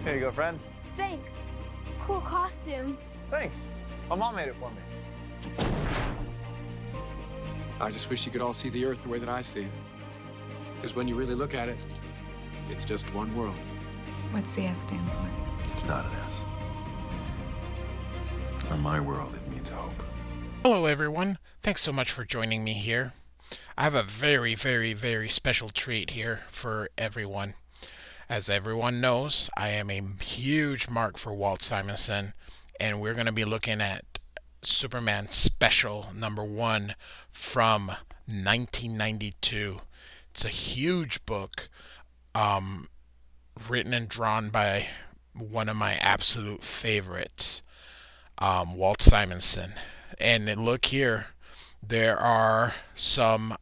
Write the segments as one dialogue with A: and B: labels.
A: Here you go, friend.
B: Thanks. Cool costume.
A: Thanks. My mom made it for me.
C: I just wish you could all see the Earth the way that I see it. Because when you really look at it, it's just one world.
D: What's the S stand for?
E: It's not an S. In my world, it means hope.
F: Hello everyone, thanks so much for joining me here. I have a very, very, very special treat here for everyone. As everyone knows, I am a huge mark for Walt Simonson, and we're going to be looking at Superman Special #1 from 1992. It's a huge book, written and drawn by one of my absolute favorites, Walt Simonson. And look here, there are some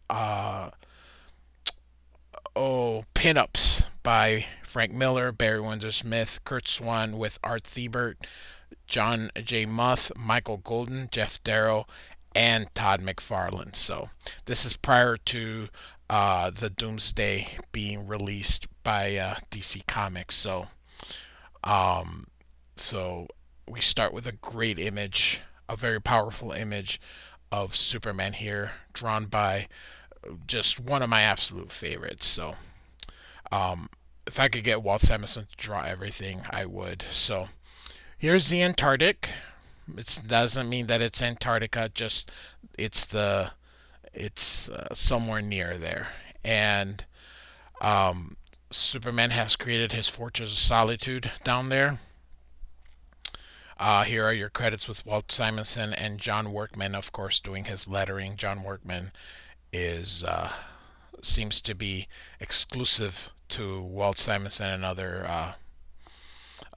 F: pinups by Frank Miller, Barry Windsor Smith, Kurt Swan with Art Thibert, John J. Muth, Michael Golden, Jeff Darrow, and Todd McFarlane. So this is prior to the Doomsday being released by DC Comics. So we start with a great image, a very powerful image of Superman here, drawn by just one of my absolute favorites. So if I could get Walt Simonson to draw everything, I would. So here's the Antarctic. It doesn't mean that it's Antarctica, just it's somewhere near there. And Superman has created his Fortress of Solitude down there. Here are your credits with Walt Simonson and John Workman, of course, doing his lettering. John Workman is seems to be exclusive to Walt Simonson and other,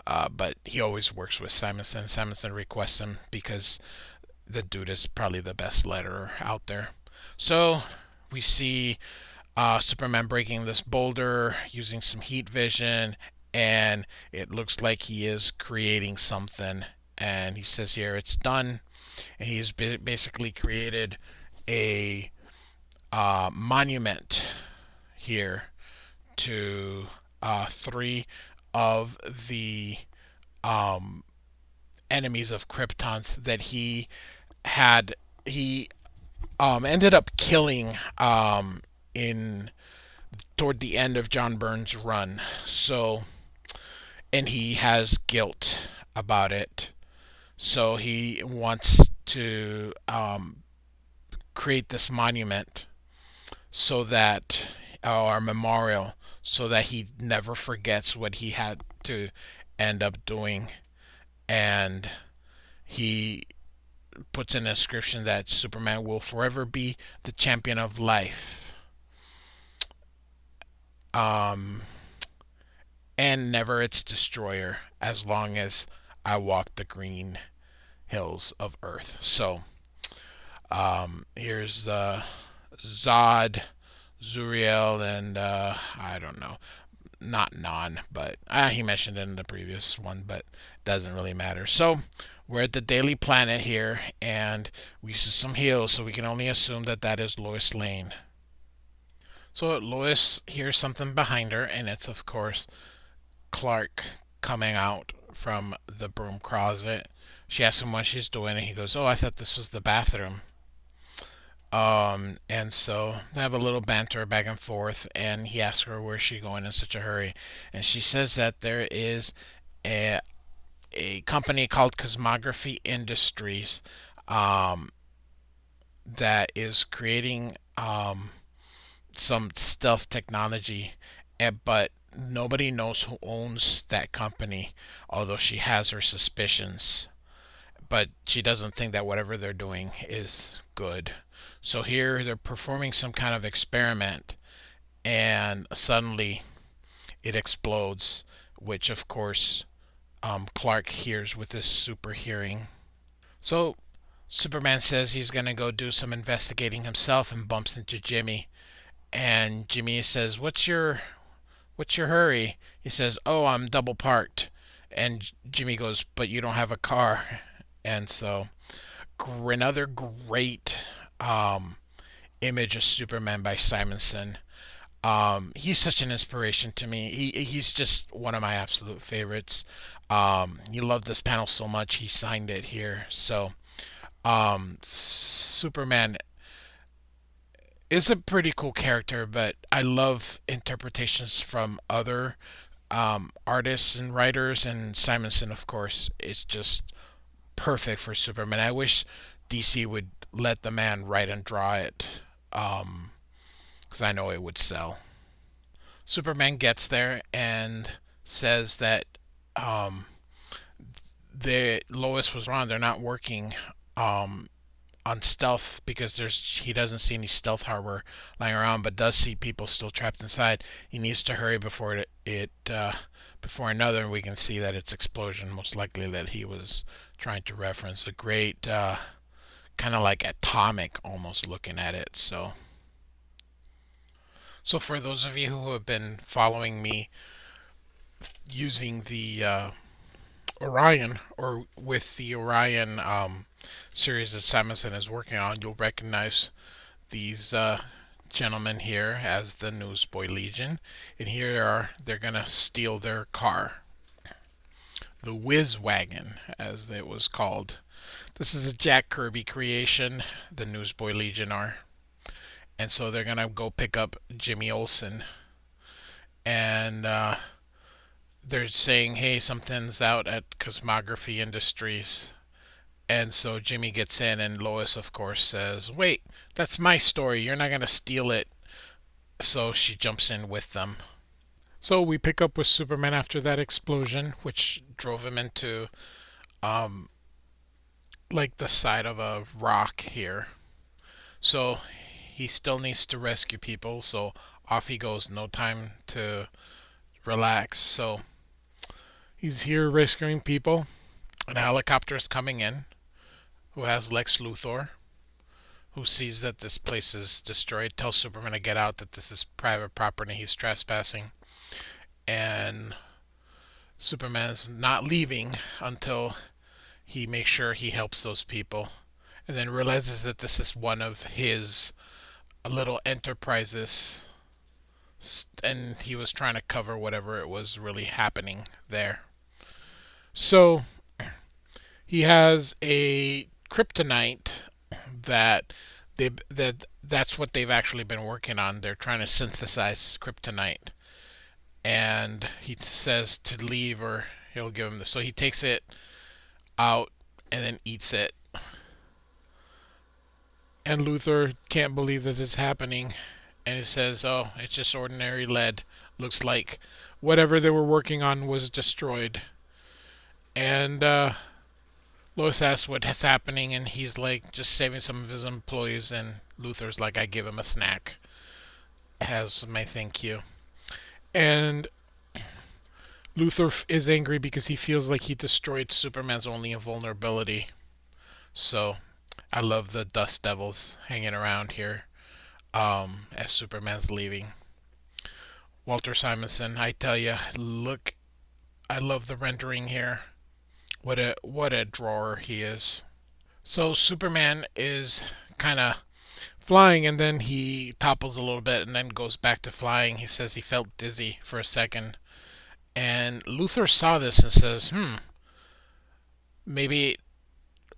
F: but he always works with Simonson. Simonson requests him because the dude is probably the best letterer out there. So we see Superman breaking this boulder using some heat vision, and it looks like he is creating something. And he says here it's done, and he's basically created a monument here to 3 of the enemies of Krypton's that he ended up killing in toward the end of John Byrne's run. So, and he has guilt about it. So he wants to create this monument so that, or memorial, so that he never forgets what he had to end up doing. And he puts an inscription that Superman will forever be the champion of life. And never its destroyer, as long as I walk the green hills of Earth. So here's Zod, Zuriel, and I don't know, not Non, but he mentioned it in the previous one, but doesn't really matter. So we're at the Daily Planet here, and we see some hills, so we can only assume that that is Lois Lane. So Lois hears something behind her, and it's of course Clark coming out from the broom closet. She asks him what she's doing, and he goes, "Oh, I thought this was the bathroom." And so they have a little banter back and forth, and he asks her where's she going in such a hurry, and she says that there is a company called Cosmography Industries that is creating some stealth technology, but nobody knows who owns that company, although she has her suspicions. But she doesn't think that whatever they're doing is good. So here they're performing some kind of experiment, and suddenly it explodes, which of course Clark hears with his super hearing. So Superman says he's going to go do some investigating himself and bumps into Jimmy. And Jimmy says, What's your hurry?" He says, "Oh, I'm double parked." And Jimmy goes, "But you don't have a car." And so another great image of Superman by Simonson. He's such an inspiration to me. He's just one of my absolute favorites. He loved this panel so much he signed it here. So Superman is a pretty cool character, but I love interpretations from other artists and writers, and Simonson, of course, is just perfect for Superman. I wish DC would let the man write and draw it, because I know it would sell. Superman gets there and says that um, Lois was wrong. They're not working on stealth because he doesn't see any stealth hardware lying around, but does see people still trapped inside. He needs to hurry before before another. We can see that it's explosion, most likely that he was trying to reference a great kind of like atomic almost looking at it. So for those of you who have been following me using the Orion, or with the Orion series that Simonson is working on, you'll recognize these gentlemen here as the Newsboy Legion. And here they're gonna steal their car, the Whiz Wagon, as it was called. This is a Jack Kirby creation, the Newsboy Legion are. And so they're gonna go pick up Jimmy Olsen, and they're saying, hey, something's out at Cosmography Industries. And so Jimmy gets in, and Lois, of course, says, wait, that's my story. You're not going to steal it. So she jumps in with them. So we pick up with Superman after that explosion, which drove him into like the side of a rock here. So he still needs to rescue people. So off he goes. No time to relax. So he's here rescuing people. An helicopter is coming in, who has Lex Luthor, who sees that this place is destroyed, tells Superman to get out, that this is private property, he's trespassing. And Superman's not leaving until he makes sure he helps those people, and then realizes that this is one of his little enterprises, and he was trying to cover whatever it was really happening there. So he has a kryptonite that's what they've actually been working on. They're trying to synthesize kryptonite, and he says to leave or he'll give him this. So he takes it out and then eats it. And Luthor can't believe that it's happening, and he says, oh, it's just ordinary lead. Looks like whatever they were working on was destroyed. And Lois asks what's happening, and he's like, just saving some of his employees, and Luthor's like, I give him a snack as my thank you. And Luthor is angry because he feels like he destroyed Superman's only invulnerability. So I love the Dust Devils hanging around here as Superman's leaving. Walter Simonson, I tell you, look, I love the rendering here. What a drawer he is. So Superman is kind of flying, and then he topples a little bit and then goes back to flying. He says he felt dizzy for a second. And Luthor saw this and says, maybe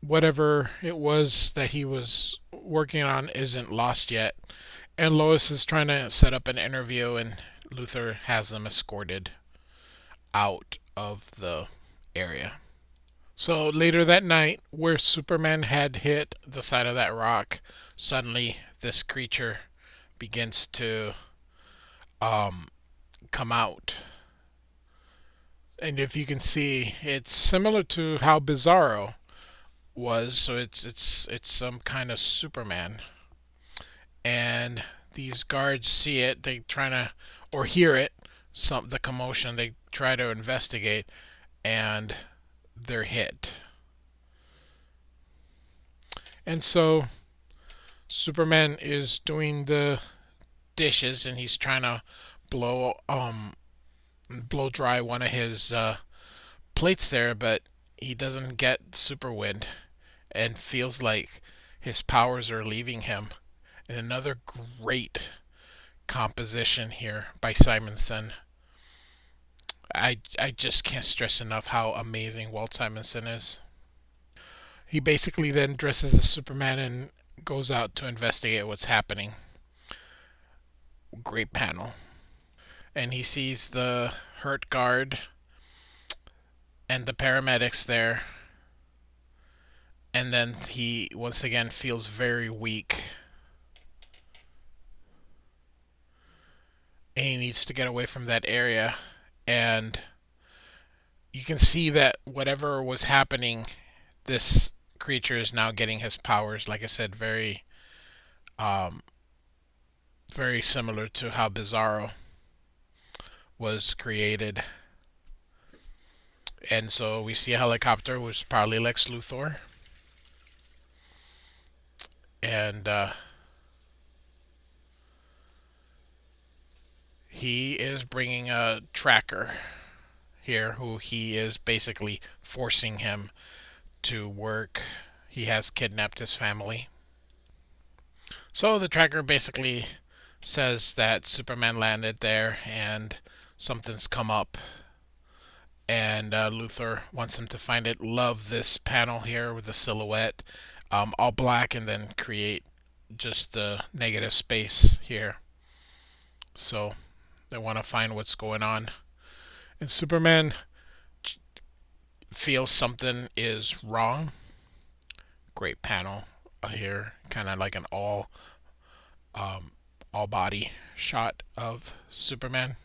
F: whatever it was that he was working on isn't lost yet. And Lois is trying to set up an interview, and Luthor has them escorted out of the area. So later that night, where Superman had hit the side of that rock, suddenly this creature begins to come out. And if you can see, it's similar to how Bizarro was. So it's some kind of Superman. And these guards see it, they try to, or hear it, the commotion, they try to investigate, and they're hit. And so Superman is doing the dishes, and he's trying to blow dry one of his plates there, but he doesn't get super wind and feels like his powers are leaving him. And another great composition here by Simonson. I just can't stress enough how amazing Walt Simonson is. He basically then dresses as Superman and goes out to investigate what's happening. Great panel. And he sees the hurt guard and the paramedics there. And then he once again feels very weak. And he needs to get away from that area. And you can see that whatever was happening, this creature is now getting his powers. Like I said, very similar to how Bizarro was created. And so we see a helicopter, which is probably Lex Luthor. And he is bringing a tracker here, who he is basically forcing him to work. He has kidnapped his family. So the tracker basically says that Superman landed there and something's come up. And Luthor wants him to find it. Love this panel here with the silhouette. All black, and then create just the negative space here. So they want to find what's going on. And Superman feels something is wrong. Great panel here. Kind of like an all body shot of Superman.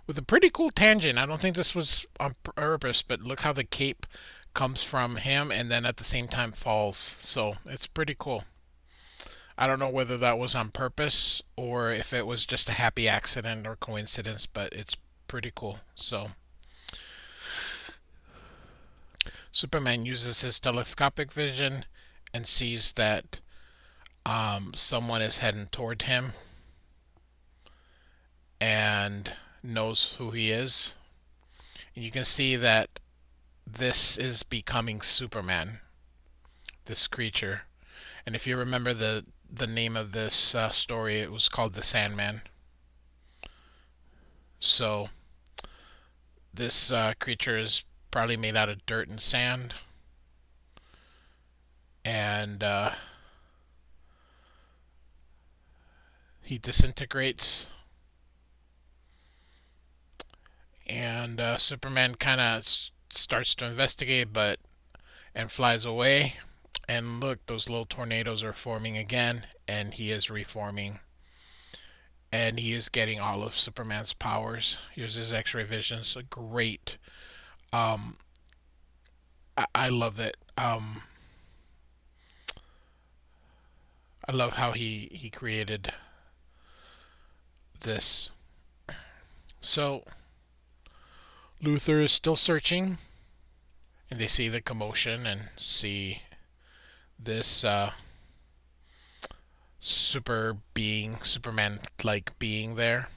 F: With a pretty cool tangent. I don't think this was on purpose, but look how the cape comes from him and then at the same time falls. So it's pretty cool. I don't know whether that was on purpose or if it was just a happy accident or coincidence, but it's pretty cool. So Superman uses his telescopic vision and sees that someone is heading toward him and knows who he is. And you can see that this is becoming Superman, this creature. And if you remember the name of this story, it was called The Sandman. So this creature is probably made out of dirt and sand. And he disintegrates. And Superman kind of starts to investigate, and flies away. And look, those little tornadoes are forming again, and he is reforming. And he is getting all of Superman's powers. Here's his X-ray vision. So great. I love it. I love how he created this. So Luthor is still searching, and they see the commotion and see this Superman-like being there.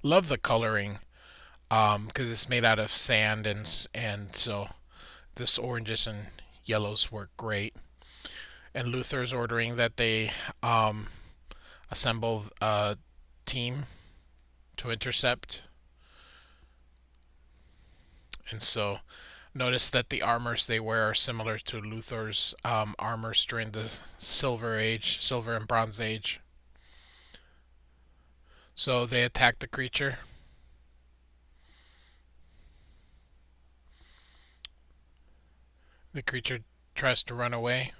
F: Love the coloring, because it's made out of sand, and so this oranges and yellows work great. And Luthor's ordering that they assemble a team to intercept. And so notice that the armors they wear are similar to Luthor's armors during the Silver and Bronze Age. So they attack the creature. The creature tries to run away.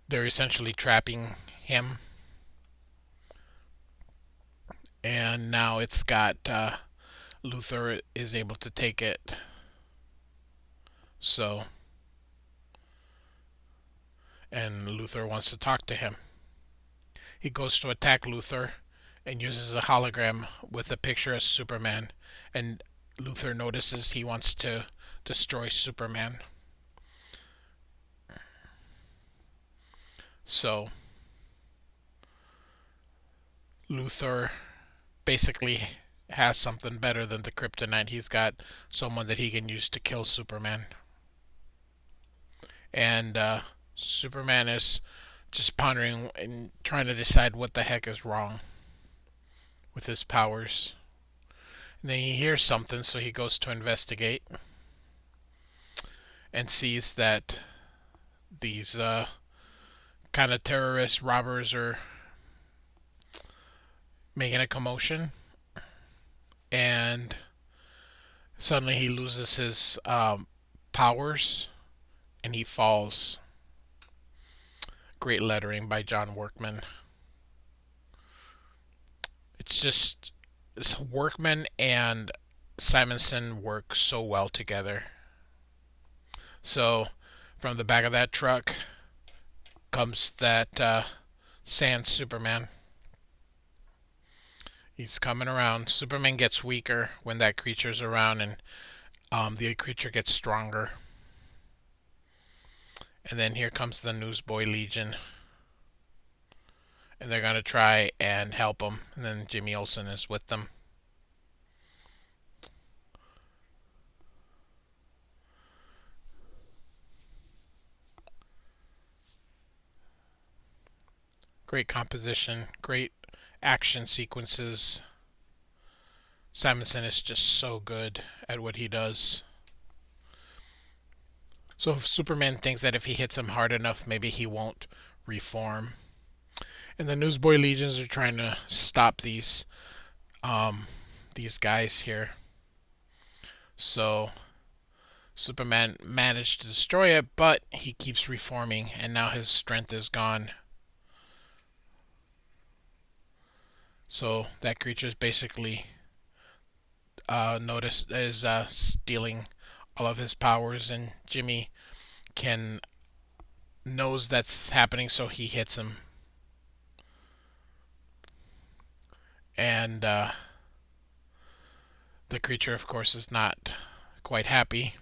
F: They're essentially trapping him. And now it's got Luthor is able to take it. So, and Luthor wants to talk to him. He goes to attack Luthor and uses a hologram with a picture of Superman. And Luthor notices he wants to destroy Superman. So, Luthor basically has something better than the kryptonite. He's got someone that he can use to kill Superman. And Superman is just pondering and trying to decide what the heck is wrong with his powers. And then he hears something, so he goes to investigate and sees that these kind of terrorist robbers are making a commotion, and suddenly he loses his powers and he falls. Great lettering by John Workman. It's just this Workman and Simonson work so well together. So from the back of that truck comes that sand Superman. He's coming around. Superman gets weaker when that creature's around, and the creature gets stronger. And then here comes the Newsboy Legion. And they're going to try and help him. And then Jimmy Olsen is with them. Great composition. Great action sequences. Simonson is just so good at what he does. So Superman thinks that if he hits him hard enough, maybe he won't reform. And the Newsboy Legions are trying to stop these guys here. So Superman managed to destroy it, but he keeps reforming, and now his strength is gone. So that creature is basically stealing all of his powers, and Jimmy knows that's happening, so he hits him. And the creature, of course, is not quite happy.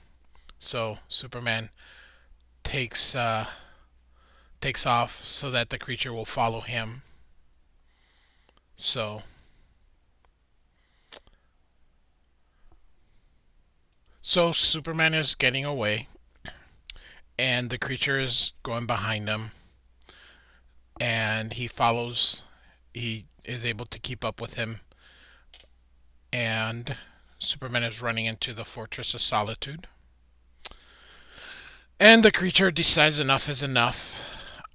F: So Superman takes off so that the creature will follow him. So Superman is getting away, and the creature is going behind him, and he follows. He is able to keep up with him, and Superman is running into the Fortress of Solitude. And the creature decides enough is enough,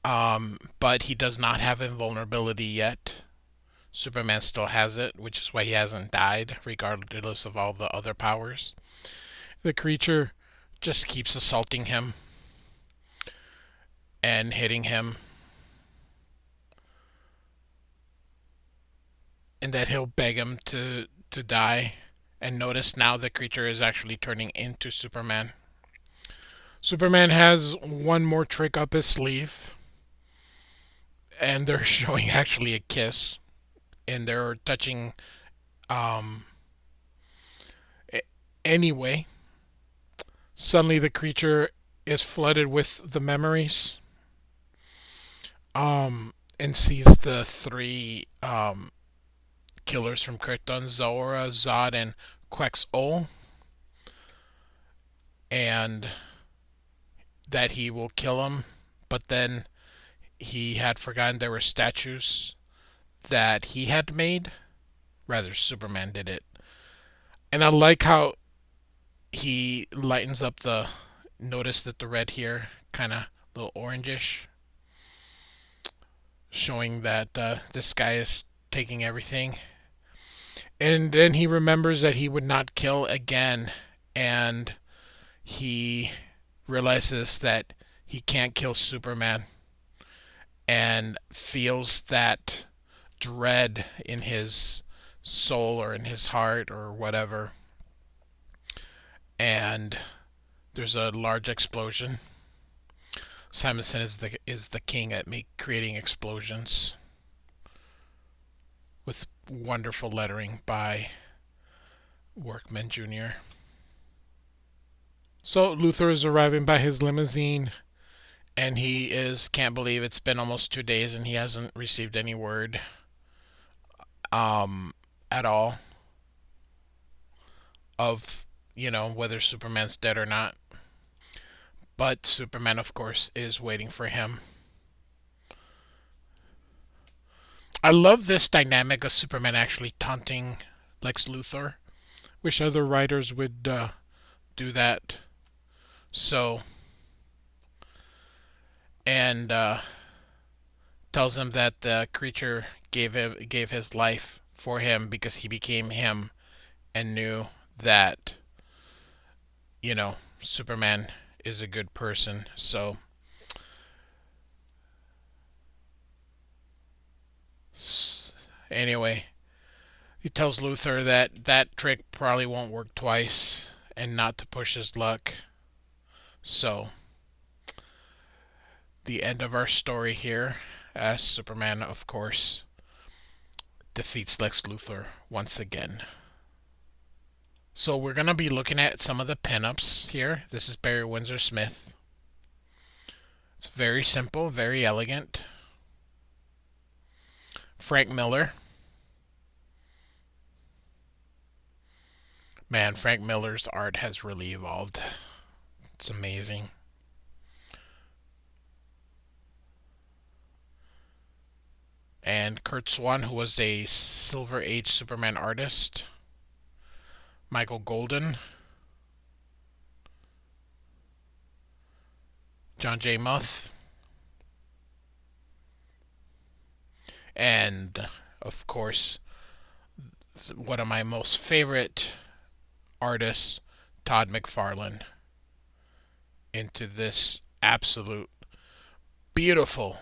F: but he does not have invulnerability yet. Superman still has it, which is why he hasn't died, regardless of all the other powers. The creature just keeps assaulting him and hitting him, and that he'll beg him to die. And notice now the creature is actually turning into Superman. Superman has one more trick up his sleeve, and they're showing actually a kiss, and they're touching anyway. Suddenly the creature is flooded with the memories, and sees the three killers from Krypton: Zora, Zod, and Quetzal, and that he will kill them, but then he had forgotten there were statues that he had made. Rather, Superman did it. And I like how he lightens up the... Notice that the red here, kind of a little orangish, showing that this guy is taking everything. And then he remembers that he would not kill again, and he realizes that he can't kill Superman, and feels that dread in his soul or in his heart or whatever. And there's a large explosion. Simonson is the king at creating explosions, with wonderful lettering by Workman Jr. So Luthor is arriving by his limousine, and he can't believe it's been almost 2 days and he hasn't received any word at all of, whether Superman's dead or not. But Superman, of course, is waiting for him. I love this dynamic of Superman actually taunting Lex Luthor. Wish other writers would do that. So, and tells him that the creature gave his life for him because he became him and knew that, you know, Superman is a good person. So anyway, he tells Luthor that that trick probably won't work twice and not to push his luck. So the end of our story here, as Superman, of course, defeats Lex Luthor once again. So we're going to be looking at some of the pinups here. This is Barry Windsor Smith. It's very simple, very elegant. Frank Miller. Man, Frank Miller's art has really evolved. It's amazing. And Kurt Swan, who was a Silver Age Superman artist. Michael Golden. John J. Muth. And, of course, one of my most favorite artists, Todd McFarlane, into this absolute beautiful,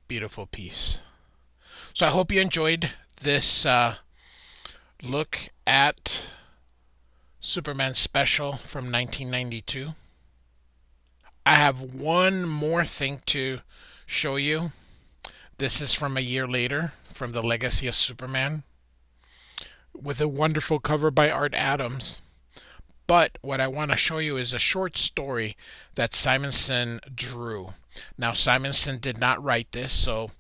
F: beautiful piece. So I hope you enjoyed this look at Superman Special from 1992. I have one more thing to show you. This is from a year later, from The Legacy of Superman, with a wonderful cover by Art Adams. But what I want to show you is a short story that Simonson drew. Now, Simonson did not write this, so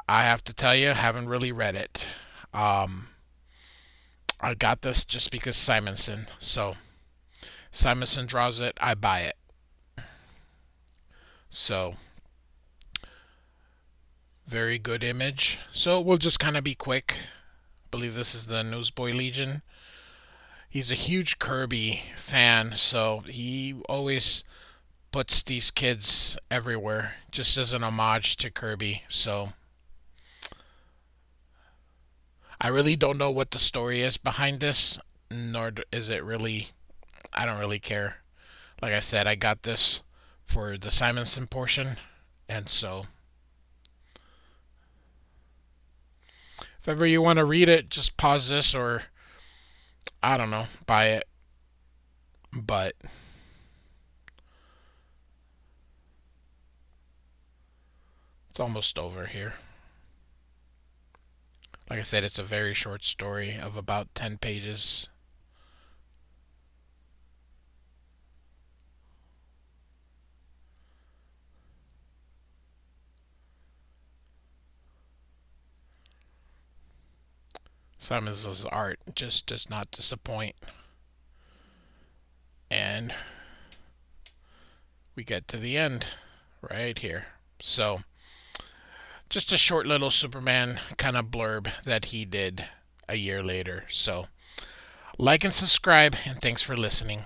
F: I have to tell you, I haven't really read it. I got this just because Simonson. So, Simonson draws it, I buy it. So, very good image. So, we'll just kind of be quick. I believe this is the Newsboy Legion. He's a huge Kirby fan, so he always puts these kids everywhere, just as an homage to Kirby. So, I really don't know what the story is behind this, nor is it really, I don't really care. Like I said, I got this for the Simonson portion, and so if ever you want to read it, just pause this, or I don't know, buy it. But it's almost over here. Like I said, it's a very short story of about 10 pages. Simonson's art just does not disappoint. And we get to the end right here. So, just a short little Superman kind of blurb that he did a year later. So, like and subscribe, and thanks for listening.